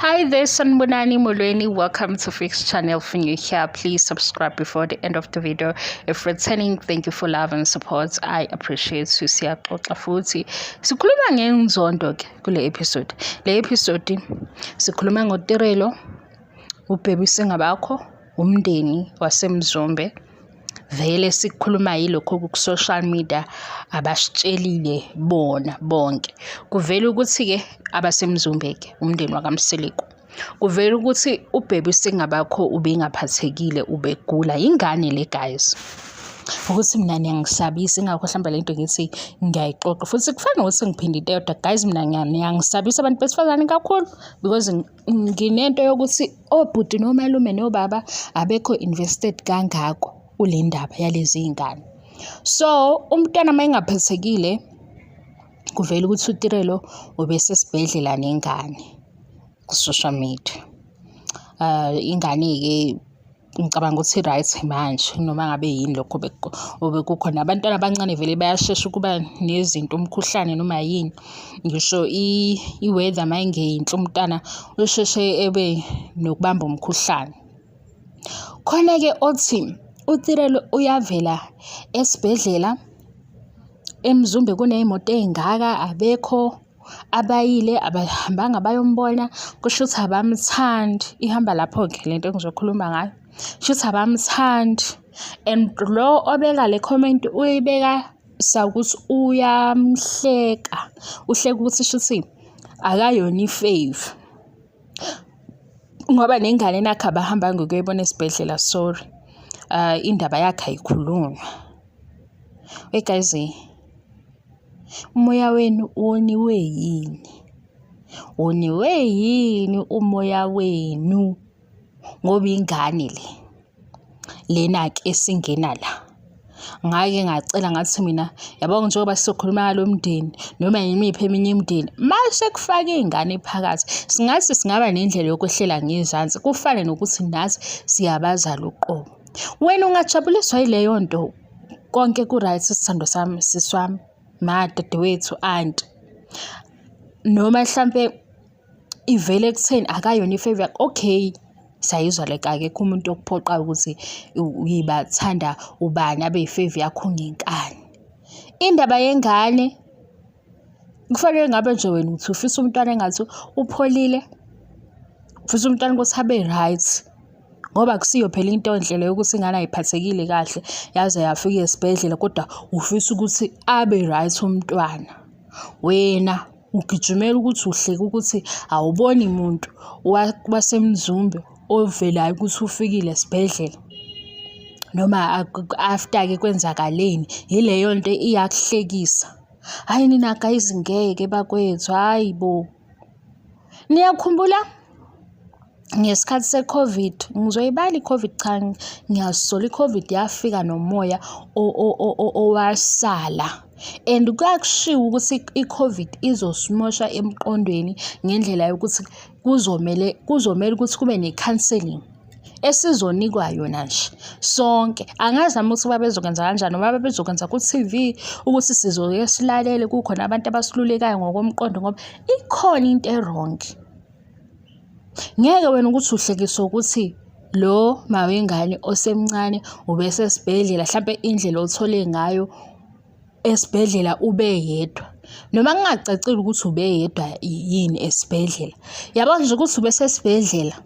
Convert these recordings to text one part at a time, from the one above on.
Hi there, Sanbonani Molweni. Welcome to Fix Channel. If you're here, please subscribe before the end of the video. If returning, thank you for love and support. I appreciate you. Siyaxoxa futhi sikhuluma ngenzondo ke kule episode. Le episode sikhuluma ngoTirelo, uBheki Singabakho, umndeni waseMzumbe. Vele sikhuluma yilokho ku social media abasitshelile bona bonke. Kuvela ukuthi ke abaseMzumbe ke umndeni wakaMsiliku. Kuvela ukuthi uBheki Singabakho ubengaphathekile ubegula ingane le guys. Ukuthi mina ngiyangisabisa ingakho mhlawumbe lento ngithi ngiyayixoxa futhi kufanele ukuthi ngiphindile kodwa guys mina ngiyangisabisa abantu besifazane kakhulu because nginento yokuthi obhuti nomalume nobaba abekho invested kangako kule ndaba yalezi ingane. So umntwana mayengaphathekile kuvela ukuthi uTirelo ubesesibhedlela nengane ku social media. Ingane ke ngicabanga ukuthi right manje noma ngabe yini lokho obekukhona abantwana abancane vele bayashesha ukuba nezinto umkhuhlane noma yini ngisho iweather mayingeyinhle umntana usheshe ebe nokubamba umkhuhlane. Khona ke othi uTirelo uyavela esibhedlela eMzumbe kunezimoto ezingaka abekho abayile abahambanga bayombona kusho ukuthi abamthandi ihamba lapho ke lento engizokhuluma ngayo kusho ukuthi abamthandi and lo obeka le comment uyibeka sakuthi uyamhleka uhleka ukuthi shuthi akayona ifave ngoba nengane nakho abahamba ngokuyibona esibhedlela sorry indaba yakhe ayikhulunywa. Hey guys, umoya wenu woniwe yini? Woniwe yini umoya wenu? Ngoba ingane lena ke esingena la. Ngake ngacela ngathi mina yabonga njengoba sizokhuluma ngalo mndeni noma yimiphi eminye imindeni mase kufaka izingane phakathi singathi singaba nendlela yokwehlela ngezansi kufane nokuthi nathi siyabazala uqobo. Wena ungajabuliswa yileyo nto konke ku right sithando sami siswami madadewethu anti noma mhlambe ivele ekutheni akayona ifave yakhe okay sayizwa leka ke umuntu okuphoqa ukuthi uyibathanda ubani abe ifave yakho ngenkani. Indaba yengane kufanele ngabe nje wena uthi ufisa umntwana engathi upholile ufisa umntwana ukuthi abe right ngoba kusiyo phela into enhle yokuthi ingane ayiphathekile kahle yaze yafika esibhedlela kodwa ufisa ukuthi abe right umntwana. Wena ugijimela ukuthi uhleke ukuthi awuboni umuntu waseMzumbe ovelayo ukuthi ufikile esibhedlela noma after ke kwenzakaleni yileyo nto iyakuhlekisa. Hayi nina guys ngeke bakwethu hayibo. Niyakhumbula ngesikhathi seCovid ngizoyibala iCovid cha ngiyasola iCovid yafika nomoya owasala and kuyakushiwo ukuthi iCovid izosimosha emqondweni ngendlela yokuthi kuzomela ukuthi kube necounseling esizonikwa yona nje sonke. Angazama ukuthi babezokwenza kanjani noma babezokwenza ku TV ukuthi sizoke silalele kukhona abantu abasilulekayo ngokomqondo ngoba ikhona into errong. Ngeke wena ukuthi uhlekiswe ukuthi lo mawengane osemncane ubese esibhedlela mhlawumbe indlela othole ngayo esibhedlela ube yedwa noma ngingacacile ukuthi ube yedwa yini esibhedlela yabona nje ukuthi ubese esibhedlela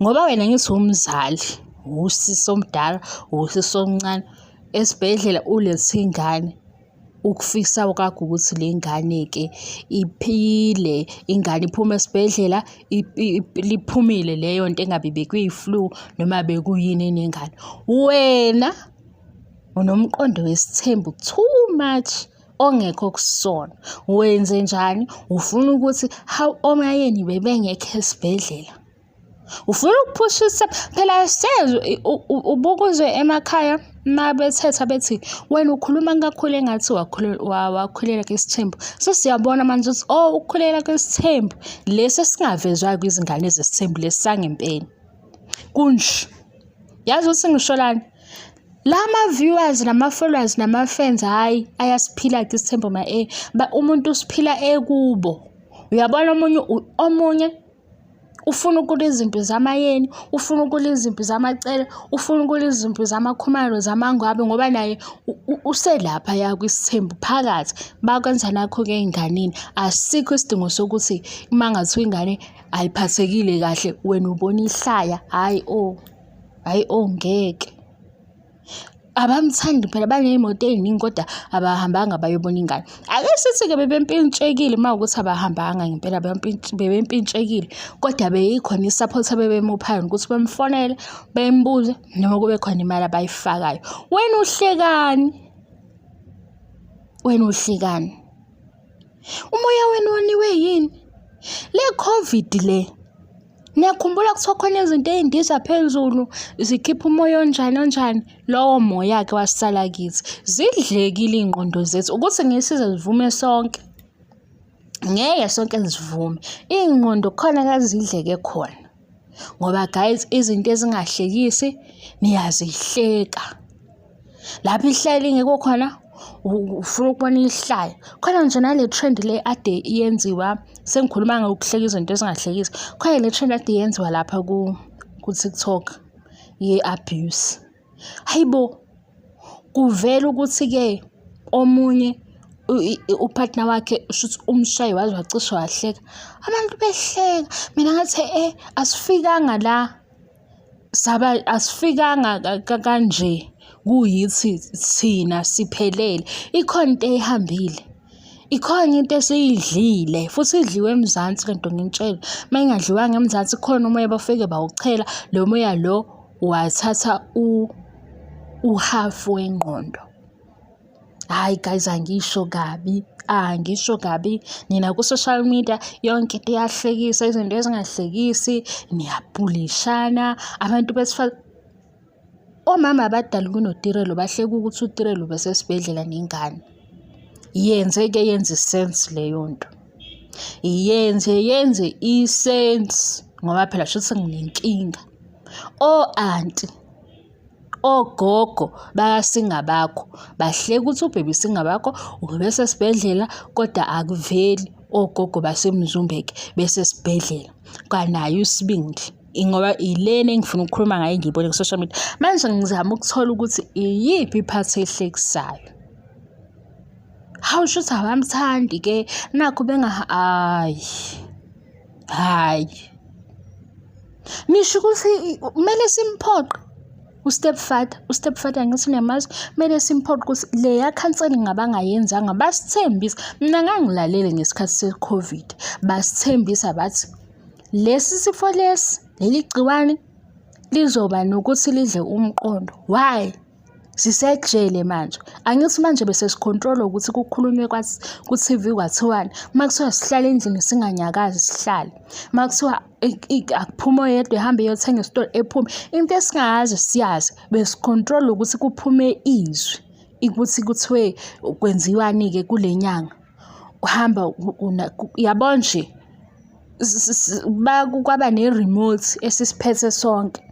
ngoba wena ngithi umzali usisi omdala usisi omncane esibhedlela ulethe ingane ukufisa kwakho ukuthi le ngane ke iphile ingane iphuma esibhedlela liphumile leyo nto engabe bekuyiflu noma bekuyini nengane. Wena unomqondo wesithembu too much ongekho kusona. Wenze njani? Ufuna ukuthi how omayeni bebengekho esibhedlela ufuna ukuphushisa phela sezwe ubukuzwe emakhaya mabethetha bethi wena ukhuluma kakhulu engathi wakhulela kwesithembu. Sesiyabona manje ukuthi ukhulela kwesithembu lesi singavezwa kwizingane zesithembu lesangempela kunje. Yazi ukuthi ngisholani lama viewers nama followers nama fans hayi ayasiphila kwesithembu umuntu usiphila ekubo. Uyabona omunye ufuna ukula izimpi zamayeni, ufuna ukula izimpi zamacele, ufuna ukula izimpi zamakhumalo zamangwabe ngoba naye uselapha yakwisithembu phakathi bakwenza nakho-ke ey'nganeni. Asikho isidingo sokuthi uma ngathiwa ingane ayiphathekile kahle wena ubona ihlaya, hhayi ngeke. Abamthandi phela baney'moto ey'ningi kodwa abahambanga bayobona ingane. Ake sithi-ke bebempintshekile uma ukuthi abahambanga ngempela bebempintshekile kodwa beyikhona i-support abebemuphayo ukuthi bemfonele bembuze noma kube khona imali abayifakayo. Wena uhlekani? Umoya wenu woniwe yini? Le COVID le, niyakhumbula kuthiwa khona izinto ey'ndiza phezulu zikhipha umoya onjani. Lowo moya-ke wasala kithi. Zidlekile iy'ngqondo zethu ukuthi ngisize zivume sonke. Ngeke sonke zivume. Iy'ngqondo khona kazidleke khona. Ngoba guys, izinto ezingahlekisi niyazihleka. Lapho ihlaya lingekho khona ufuna ukubona ihlaya. Khona nje nale trend le ade iyenziwa, sengikhuluma ngokuhleka izinto ezingahlekisi. Khona le trend ade iyenziwa lapha ku-TikTok ye-abuse. Hayibo, kuvela ukuthi-ke omunye upartner wakhe shuthi umshayi waze wacishe wahleka. Abantu behleka. Mina ngathi asifikanga la. Asifikanga kanje. Kuyithi thina siphelele. Ikhona into eyihambile. Ikhona into esiyidlile futhi idliwe eMzansi lento ngintshela. Uma ingadliwanga eMzansi khona umoya bafike bawuchela. Lo moya lo wathatha uhafu wengqondo. Hayi guys, angisho kabi. Nina ku-social media yonke into iyahlekisa, izinto ezingahlekisi, niyabhulishana. Abantu besifazane, omama abadala kunoTirelo bahleka ukuthi uTirelo besesibhedlela nengane. Yenze isense leyo nto. Yenze isense ngoba phela shuthi nginenkinga. Aunty, ogogo bayasinga bakho. Bahleka ukuthi ubhebe singa bakho ubese sibhedlela kodwa akuveli ogogo baseMzumbeke bese sibhedlela. Kanayo isibindi. Ngoba ilena engifuna ukukhuluma ngayo ngiyibone ku-social media. Manje ngizama ukuthola ukuthi iyiphi iphathi ehlekisayo. Hawu shuthi abamthandi-ke nakho hayi. Nisho ukuthi kumele simphoqe u-stepfather ngithi niyamazi, kumele simphoqe ukuthi leya counselling abangayenzanga basithembisa. Mina ngangilalele ngesikhathi se-COVID. Basithembisa bathi lesi sifo leli gciwane lizoba nokuthi lidle umqondo. Why? Sisejele manje. Angithi manje bese sicontrol ukuthi kukhulunywe ku-TV kwathiwani. Makuthiwa sihlale endlini singanyakazi sihlale. Makuthiwa akuphuma yedwa ehambe eyothenga esitolo ephume. Into esingayazi siyazi besicontrol ukuthi kuphume izwi. Ukuthi kuthiwe kwenziwani-ke kule nyanga. Uhamba yabo nje. Kwaba ne-remote esisiphethe sonke.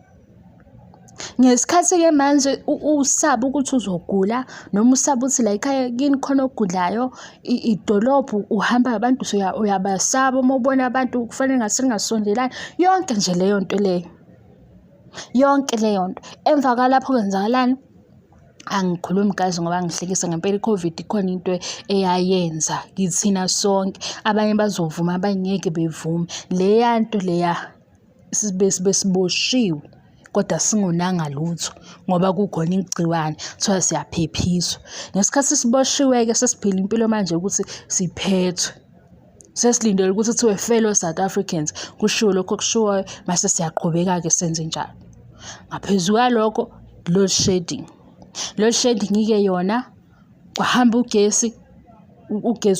Ngesikhathi-ke manje usaba ukuthi uzogula noma usaba ukuthi la ekhaya kini khona ogulayo, idolobho uhamba abantu uyabasaba uma ubona abantu kufanele ngasingasondelani. Yonke nje leyo nto leyo. Emva kwalapho kwenzakalani? Angikhulumi guys ngoba ngihlekisa ngempela i-COVID ikhona into eyayenza kithina sonke. Abanye bazovuma abanye ngeke bevume. Leya nto leya besiboshiwe kodwa singonanga lutho ngoba kukhona igciwane kuthiwa siyaphephiswa. Ngesikhathi siboshiwe-ke sesiphila impilo manje ukuthi siphethwe. Sesilindele ukuthi kuthiwe fellow South Africans kushiwo lokho kushiwo mase siyaqhubeka-ke senze njalo. Ngaphezu kwalokho load shedding-ke yona kwahamba ugesi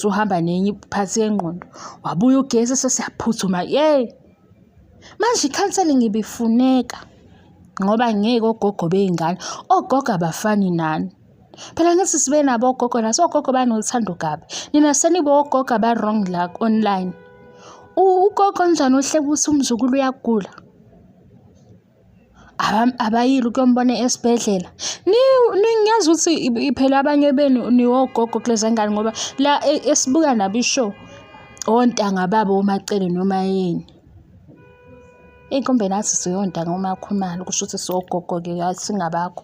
uhamba nenye iphathi yengqondo. Wabuya ugesi sesiyaphuthuma. Manje i-counselling ibifuneka ngoba ngeke ogogo bey'ngane. Ogogo abafani nani. Phela ngithi sibe nabo ogogo naso ogogo banothando kabi. Nina senibe ogogo aba-wrong la online. Ugogo njani ohleka ukuthi umzukulu uyagula. Abayili ukuyombona esibhedlela. Ngiyazi ukuthi phela abanye benu niwogogo kulezi ngane ngoba la esibuka nabo ishow ontanga babo omacele noma yini. Iy'nkombe nathi siyonda ngoMakhumalo, kusho ukuthi sogogo-ke singabakho.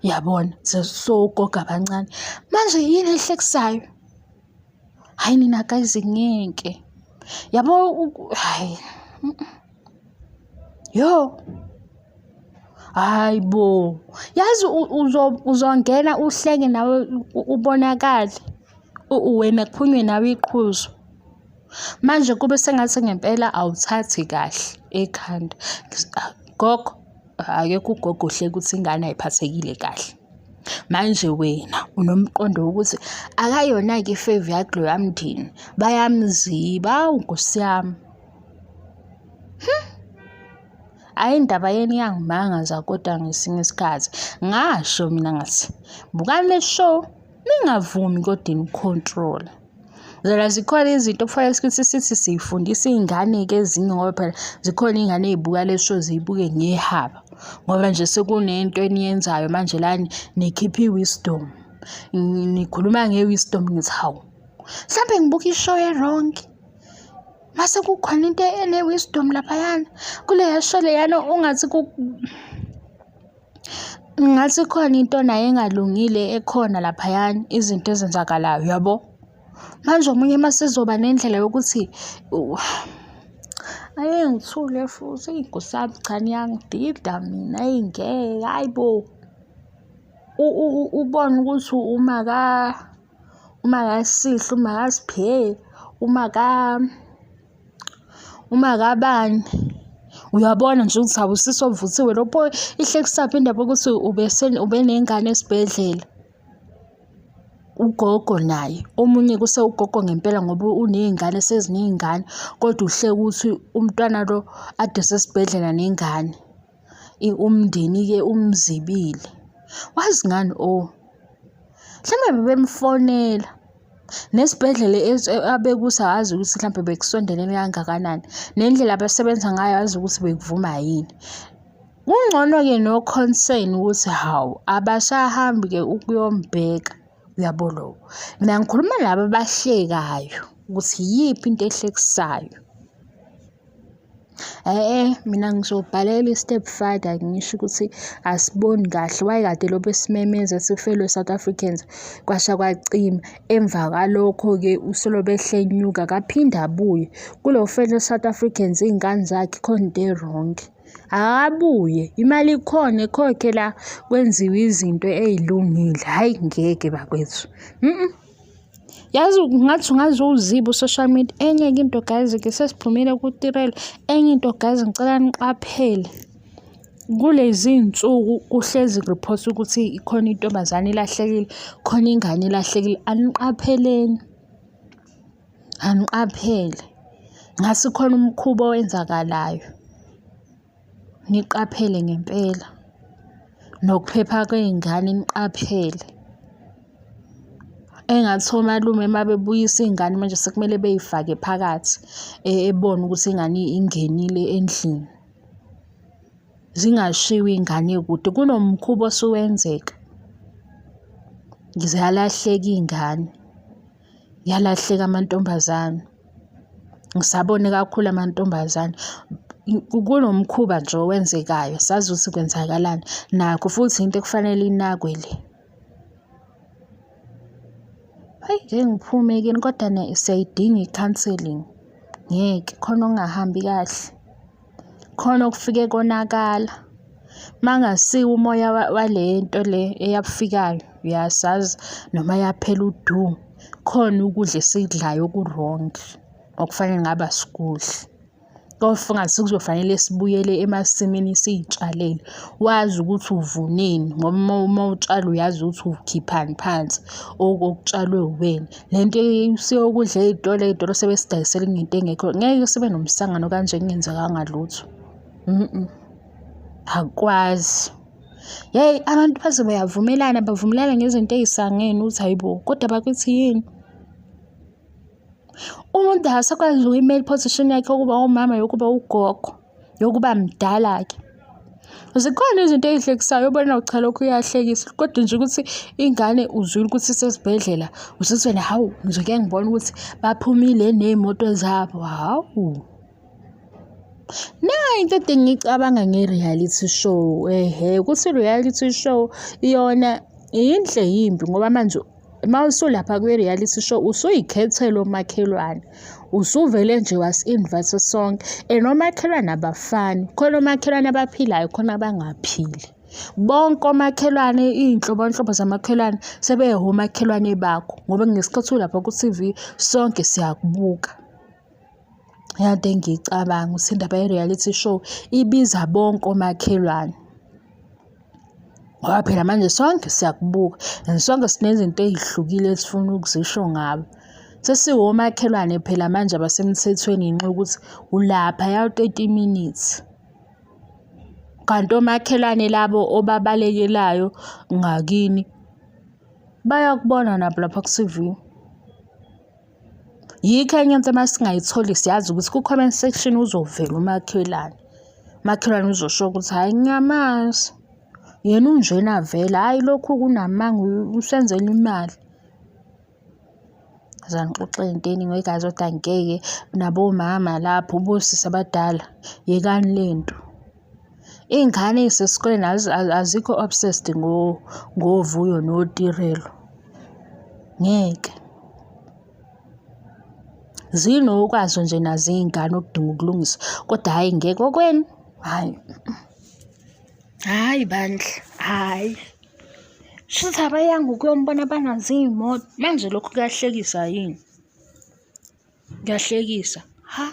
Yabona, sogogo abancane. Manje yini ehlekisayo? Hayi nina guys ngeke. Yabo hayi. Yo. Hayi bo. Yazi uzongena uhleke nawe ubonakale. Wena kuphunywe nawe iqhuzu. Manje kube sengathi ngempela awuthathi kahle ekhanda. Gogo, akekho ugogo uhleka ukuthi ingane ayiphathekile kahle. Manje wena unomqondo wokuthi akayona-ke ifevi yakho yamndini. Bayamziba Nkosi yami. Hayi indaba yeni yangimangaza kodwa ngesinye isikhathi. Ngasho mina ngathi, bukani le show ningavumi kodwa ni-control. Zona zikhona izinto kufanele ukuthi sithi siyifundisa iy'ngane-ke ezinye ngoba phela zikhona iy'ngane ey'buka le show ziyibuke ngehaba. Ngoba nje sekunento eniyenzayo manje lana nikhipha i-wisdom. Nikhuluma nge-wisdom ngithi hawu. Mhlampe ngibuka ishow e-wrong. Mase kukhona into ene-wisdom laphayana. Kule show leyana ungathi ngathi khona into nayo engalungile ekhona laphayana izinto ezenzakalayo yabo. Manje omunye masizoba nendlela yokuthi ayengithule futhi Nkosi yami cha niyangidida mina ngeke hayibo. Ubone ukuthi umakasihle umakasiphe umakabani. Uyabona nje ukuthi awusiso ovuthiwe lapho ihlekisayo indaba ukuthi ube nengane esibhedlela. Ugogo naye omunye kuse ugogo ngempela ngoba unezingane seziningane kodwa uhleke ukuthi umntwana lo ade sesibhedlela nengane. Umndeni-ke umzibile. Wazi ngani mhlawumbe bebemfonela nesibhedlela abekusa azi ukuthi mhlawumbe bekusondelene kangakanani nendlela abasebenza ngayo azi ukuthi bekuvuma yini. Kungcono-ke no concern ukuthi hawu abashahambi-ke ukuyombheka. Uyabo lo. Mina ngikhuluma laba abahlekayo ukuthi yiphi into ehlekisayo. Mina ngizobhalela i-step father ngisho ukuthi asiboni kahle wayekade lo besimemeza sifellow South Africans kwasha kwacima. Emva kwalokho-ke usolobe ehlenyuka kaphinda abuye kulo fellow South Africans iy'ngane zakhe khona into e-wrong. Akabuye imali ikhona ekhokhe la kwenziwe izinto ey'lungile. Hayi ngeke bakwethu. Yazi ngathi ungazuziba social media. Enye-ke into guys-ke sesiphumile kuTirelo. Enye into guys ngicela niqaphele. Kulezi iy'nsuku kuhlezi report ukuthi ikhona intombazane ilahlekile, khona ingane ilahlekile. Aniqapheleni. Aniqaphele. Ngasi khona umkhuba owenzakalayo. Niqaphele ngempela. Nokuphepha kwey'ngane niqaphele. Engathi omalume mabebuyisa iy'ngane manje sekumele bey'fake phakathi ebone ukuthi ingane ingenile endlini. Zingashiwi iy'ngane kude kunomkhuba osuwenzeka. Ngize yalahleka iy'ngane. Yalahleka amantombazane. Ngisabone kakhulu amantombazane. Kunomkhuba nje owenzekayo sazi ukuthi kwenzakalani nakho futhi into ekufanele inakwe le. Hayi ngeke ngiphume-ke kodwa siyayidinga i-counselling. Ngeke khona okungahambi kahle. Khona okufike konakala. Mangasiwa umoya wale nto le eyafikayo uyasazi noma yaphela udu. Khona ukudla esidlayo oku-wrong okufanele ngaba sikudla. Kofunga sikuzofanele sibuyele emasimini siyitshalele. Wazi ukuthi uvuneni ngoba uma utshala uyazi ukuthi ukhiphani phansi okutshalwe uwena. Lento siyokudla ey'tolo sebesidayisela ngento engekho. Ngeke sibe nomsangano kanje kungenzekanga lutho. Akwazi. Hey abantu baze bayavumelana bavumelana ngezinto ey'sangene uthi hayibo kodwa bakithi yini? Umuntu asakwazi uku-email position yakhe yokuba umama yokuba ugogo yokuba mdala-ke. Zikhona izinto ey'hlekisayo ubona ucha lokhu uyahlekisa kodwa nje ukuthi ingane uzwile ukuthi isesibhedlela usithi wena hawu nje ngeke ngibone ukuthi baphumile ney'moto zabo. Hawu Into engicabanga nge-reality show ukuthi i-reality show yona inhle yimbi ngoba manje uma usulapha kwi-reality show usuyikhethela omakhelwane, usuvele nje wasi-invite sonke and omakhelwane abafani, khona omakhelwane abaphilayo khona abangaphili. Bonke omakhelwane iy'nhlobonhlobo zamakhelwane sebeyihomakhelwane bakho ngoba ngesikhathi ulapha ku-TV sonke siyakubuka. Into engiyicabanga ukuthi indaba ye-reality show ibiza bonke omakhelwane ngoba phela manje sonke siyakubuka and sonke sinezinto ey'hlukile esifuna ukuzisho ngabo. Sesiwomakhelwane phela manje abasemthethweni ngenxa yokuthi ulapha ya-30 minutes. Kanti omakhelwane labo obabalekelayo ngakini bayakubona nabo lapha ku-TV. Yikho enye into masingayitholi siyazi ukuthi ku-comment section uzovela umakhelwane. Umakhelwane uzosho ukuthi hhayi ngiyamazi, yena unjena vele, hhayi lokhu kunamanga usenzela imali. Ngixoxe iy'nto ey'ningi guys kodwa angeke nabomama lapho bosisi abadala yekani lento. Iy'ngane ey'sesikoleni azikho obsessed ngovuyo notirelo, ngeke. Zinokwazo nje nazo iy'ngane okudinga ukulungiswa kodwa hhayi ngeke okwenu, hhayi bandla, hhayi. Shuthi abayanga ukuyombona banazo iy'moto manje lokhu kuyahlekisa yini? Kuyahlekisa, ha?